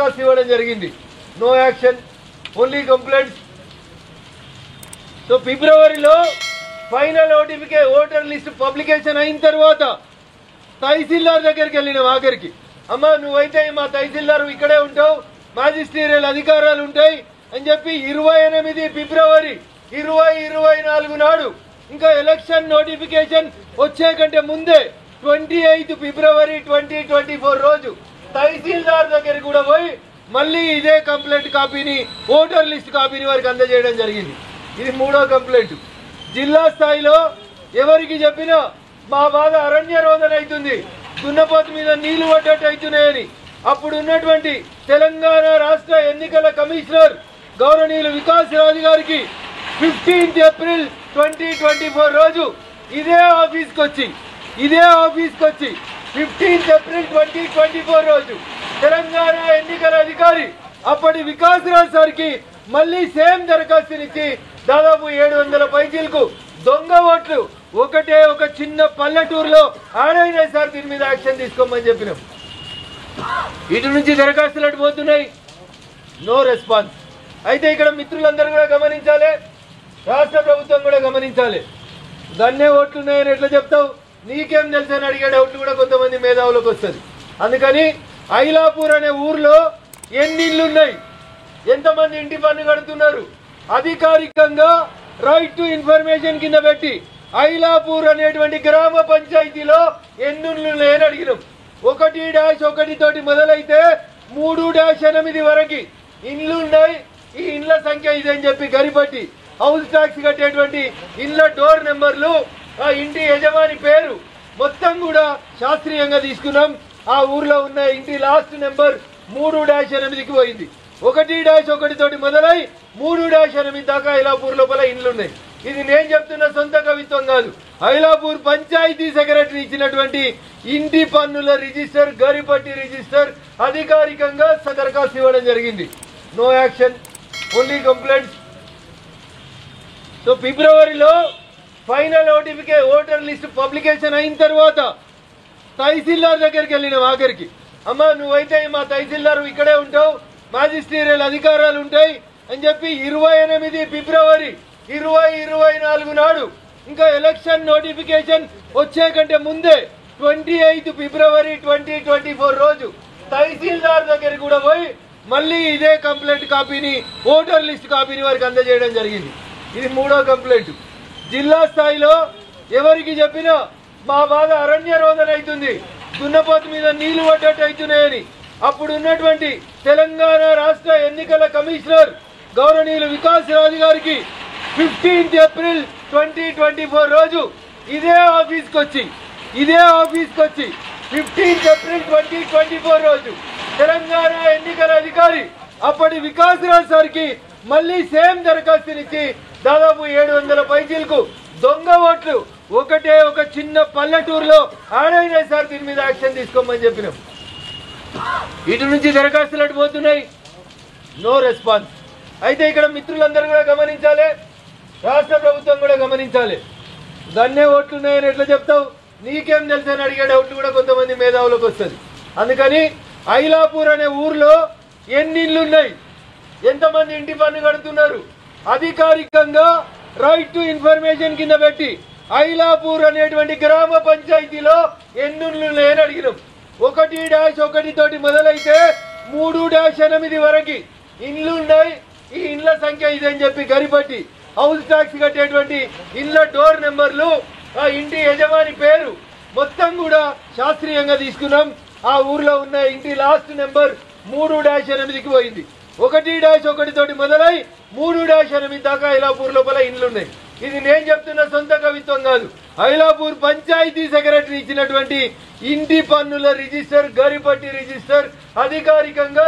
దరఖాస్తు ఇవ్వడం జరిగింది. No action, only complaints. So ఫిబ్రవరిలో ఫైనల్ ఓటర్ లిస్ట్ పబ్లికేషన్ అయిన తర్వాత తహసీల్దార్ దగ్గరికి వెళ్ళిన ఆఖరికి, అమ్మ నువ్వైతే మా తహసీల్దార్ ఇక్కడే ఉంటావు, మ్యాజిస్ట్రేరియల్ అధికారాలు ఉంటాయి అని చెప్పి 28 ఫిబ్రవరి 2024 నాడు ఇంకా ఎలక్షన్ నోటిఫికేషన్ వచ్చే కంటే ముందే 28 ఫిబ్రవరి 2024 రోజు తహసీల్దార్ దగ్గరికి కూడా పోయి మళ్ళీ ఇదే కంప్లైంట్ కాపీని, ఓటర్ లిస్ట్ కాపీని వారికి అందజేయడం జరిగింది. ఇది 3వ కంప్లైంట్. జిల్లా స్థాయిలో ఎవరికి చెప్పినా మా బాధ అరణ్య రోదన అవుతుంది, దున్నపోతు మీద నీళ్లు పడ్డట్టు అవుతున్నాయని అప్పుడు ఉన్నటువంటి తెలంగాణ రాష్ట్ర ఎన్నికల కమిషనర్ గౌరవనీయులు వికాస్ రాజు గారికి 15 ఏప్రిల్ 2024 రోజు ఇదే ఆఫీస్కి వచ్చి 15 ఏప్రిల్ 2024 రోజు తెలంగాణ ఎన్నికల అధికారి అప్పటి వికాస్ రాజు సార్కి మళ్ళీ సేమ్ దరఖాస్తునిచ్చి దాదాపు 700 పైచీలకు దొంగ ఓట్లు ఒకటే ఒక చిన్న పల్లెటూరులో ఆడైనా సార్ దీని మీద యాక్షన్ తీసుకోమని చెప్పినాం. ఇటు నుంచి దరఖాస్తులు అడిపోతున్నాయి, నో రెస్పాన్స్. అయితే ఇక్కడ మిత్రులందరూ కూడా గమనించాలి, రాష్ట్ర ప్రభుత్వం కూడా గమనించాలి. దాన్నే ఓట్లున్నాయని ఎట్లా చెప్తావు, నీకేం తెలుసు అని అడిగే డౌట్లు కూడా కొంతమంది మేధావులకు వస్తుంది. అందుకని ఐలాపూర్ అనే ఊర్లో ఎన్ని ఇళ్ళు ఉన్నాయి, ఎంతమంది ఇంటి పన్ను కడుతున్నారు, అధికారికంగా రైట్ టు ఇన్ఫర్మేషన్ కింద పెట్టి ఐలాపూర్ అనేటువంటి గ్రామ పంచాయతీలో ఎన్ని ఉన్నాయని అడిగినాం. 1-1 తోటి మొదలైతే 3-8 వరకు ఇండ్లు ఉన్నాయి. ఈ ఇండ్ల సంఖ్య ఇదని చెప్పి గరిపట్టి హౌస్ ట్యాక్స్ కట్టేటువంటి ఇండ్ల డోర్ నెంబర్లు, ఆ ఇంటి యజమాని పేరు మొత్తం కూడా శాస్త్రీయంగా తీసుకున్నాం. ఆ ఊర్లో ఉన్న ఇంటి లాస్ట్ నెంబర్ 3-8కి పోయింది. 1-1 తోటి మొదలై 3-8 దాకా ఐలాపూర్ లోపల ఇండ్లున్నాయి. ఇది నేను చెప్తున్న సొంత కవిత్వం కాదు, ఐలాపూర్ పంచాయతీ సెక్రటరీ ఇచ్చినటువంటి ఇంటి పన్నుల రిజిస్టర్, గరిపట్టి రిజిస్టర్ అధికారికంగా దరఖాస్తు ఇవ్వడం జరిగింది. No action, only complaints. So ఫిబ్రవరిలో ఫైనల్ ఓటర్ లిస్ట్ పబ్లికేషన్ అయిన తర్వాత తహసీల్దార్ దగ్గరికి వెళ్ళిన ఆఖరికి, అమ్మ నువ్వైతే మా తహసీల్దార్ ఇక్కడే ఉంటావు, మ్యాజిస్ట్రేరియల్ అధికారాలు ఉంటాయి అని చెప్పి 28 ఫిబ్రవరి 2024 నాడు ఇంకా ఎలక్షన్ నోటిఫికేషన్ వచ్చే కంటే ముందే 28 ఫిబ్రవరి 2024 రోజు తహసీల్దార్ దగ్గరికి కూడా పోయి మళ్ళీ ఇదే కంప్లైంట్ కాపీని, ఓటర్ లిస్ట్ కాపీని వారికి అందజేయడం జరిగింది. ఇది 3వ కంప్లైంట్. జిల్లా స్థాయిలో ఎవరికి చెప్పినా మా బాధ అరణ్య రోదన అవుతుంది, దున్నపోతు మీద నీళ్లు పడ్డట్టు అవుతున్నాయని అప్పుడు ఉన్నటువంటి తెలంగాణ రాష్ట్ర ఎన్నికల కమిషనర్ గౌరవనీయులు వికాస్ రాజు గారికి 15 ఏప్రిల్ 2024 రోజు ఇదే ఆఫీస్కి వచ్చి 15 ఏప్రిల్ 2024 రోజు తెలంగాణ ఎన్నికల అధికారి అప్పటి వికాస్ రాజు సార్కి మళ్ళీ సేమ్ దరఖాస్తునిచ్చి దాదాపు 700 పైచీలకు దొంగ ఓట్లు ఒకటే ఒక చిన్న పల్లెటూరులో ఆడైనా సార్ దీని మీద యాక్షన్ తీసుకోమని చెప్పినాం. ఇటు నుంచి దరఖాస్తులు అడిపోతున్నాయి, నో రెస్పాన్స్. అయితే ఇక్కడ మిత్రులందరూ కూడా గమనించాలి, రాష్ట్ర ప్రభుత్వం కూడా గమనించాలి. దాన్నే ఓట్లున్నాయని ఎట్లా చెప్తావు, నీకేం తెలుసు అని అడిగే డౌట్లు కూడా కొంతమంది మేధావులకు వస్తుంది. అందుకని ఐలాపూర్ అనే ఊర్లో ఎన్ని ఇళ్ళు ఉన్నాయి, ఎంతమంది ఇంటి పన్ను కడుతున్నారు, అధికారికంగా రైట్ టు ఇన్ఫర్మేషన్ కింద పెట్టి ఐలాపూర్ అనేటువంటి గ్రామ పంచాయతీలో ఎన్ని ఉన్నాయని అడిగినాం. 1-1 తోటి మొదలైతే 3-8 వరకు ఇండ్లు ఉన్నాయి. ఈ ఇండ్ల సంఖ్య ఇదని చెప్పి గరిపట్టి హౌస్ ట్యాక్స్ కట్టేటువంటి ఇండ్ల డోర్ నెంబర్లు, ఆ ఇంటి యజమాని పేరు మొత్తం కూడా శాస్త్రీయంగా తీసుకున్నాం. ఆ ఊర్లో ఉన్న ఇంటి లాస్ట్ నెంబర్ 3-8కి పోయింది. 1-1 తోటి మొదలై 3-8 దాకా ఐలాపూర్ లోపల ఇండ్లున్నాయి. ఇది నేను చెప్తున్న సొంత కవిత్వం కాదు, ఐలాపూర్ పంచాయతీ సెక్రటరీ ఇచ్చినటువంటి ఇంటి పన్నుల రిజిస్టర్, గరిపట్టి రిజిస్టర్ అధికారికంగా